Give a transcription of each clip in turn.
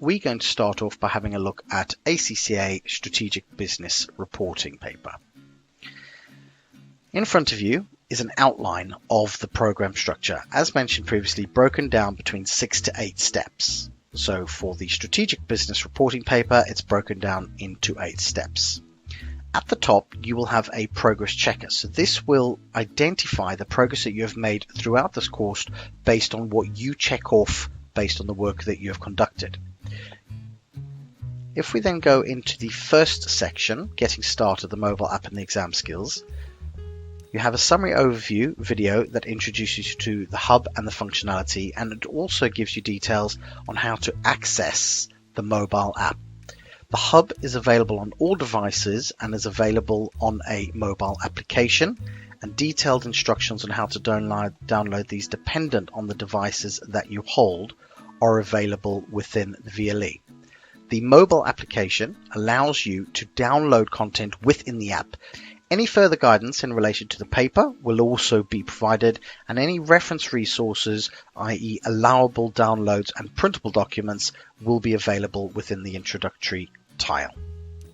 we're going to start off by having a look at ACCA Strategic Business Reporting paper. In front of you is an outline of the program structure, as mentioned previously, broken down between 6 to 8 steps. So for the Strategic Business Reporting paper, it's broken down into 8 steps. At the top, you will have a progress checker. So this will identify the progress that you have made throughout this course based on what you check off based on the work that you have conducted. If we then go into the first section, getting started, the mobile app and the exam skills, you have a summary overview video that introduces you to the hub and the functionality, and it also gives you details on how to access the mobile app. The hub is available on all devices and is available on a mobile application, and detailed instructions on how to download these dependent on the devices that you hold are available within the VLE. The mobile application allows you to download content within the app. Any further guidance in relation to the paper will also be provided, and any reference resources, i.e. allowable downloads and printable documents, will be available within the introductory tile.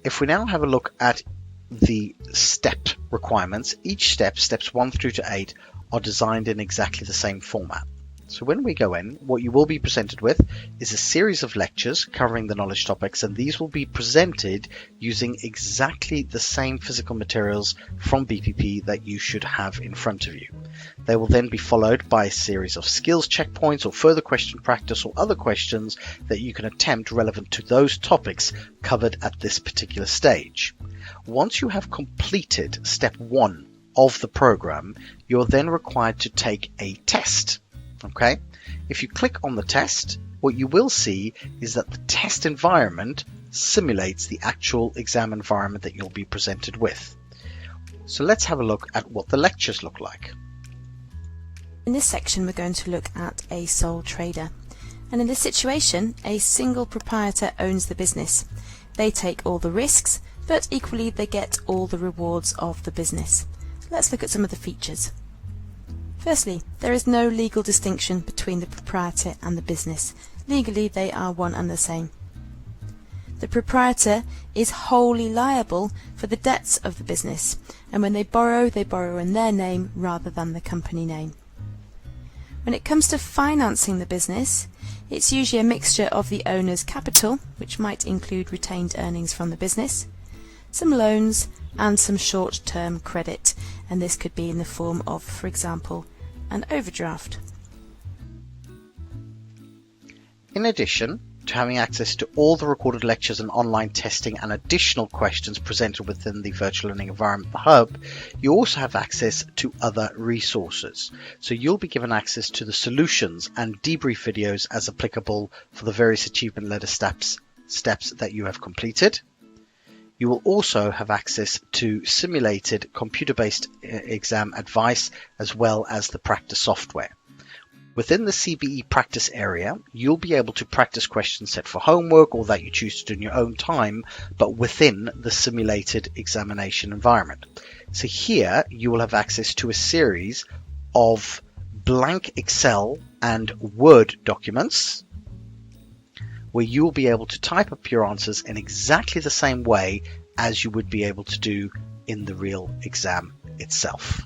If we now have a look at the step requirements, each step, steps 1 through to 8, are designed in exactly the same format. So when we go in, what you will be presented with is a series of lectures covering the knowledge topics, and these will be presented using exactly the same physical materials from BPP that you should have in front of you. They will then be followed by a series of skills checkpoints or further question practice or other questions that you can attempt relevant to those topics covered at this particular stage. Once you have completed step 1 of the program, you're then required to take a test. Okay, if you click on the test, what you will see is that the test environment simulates the actual exam environment that you'll be presented with. So let's have a look at what the lectures look like. In this section, we're going to look at a sole trader. And in this situation, a single proprietor owns the business. They take all the risks, but equally they get all the rewards of the business. Let's look at some of the features. Firstly, there is no legal distinction between the proprietor and the business. Legally, they are one and the same. The proprietor is wholly liable for the debts of the business, and when they borrow in their name rather than the company name. When it comes to financing the business, it's usually a mixture of the owner's capital, which might include retained earnings from the business, some loans, and some short-term credit, and this could be in the form of, for example, an overdraft. In addition to having access to all the recorded lectures and online testing and additional questions presented within the virtual learning environment, the hub, you also have access to other resources. So you'll be given access to the solutions and debrief videos as applicable for the various achievement ladder steps that you have completed. You will also have access to simulated computer-based exam advice as well as the practice software. Within the CBE practice area, you'll be able to practice questions set for homework or that you choose to do in your own time, but within the simulated examination environment. So here you will have access to a series of blank Excel and Word documents where you will be able to type up your answers in exactly the same way as you would be able to do in the real exam itself.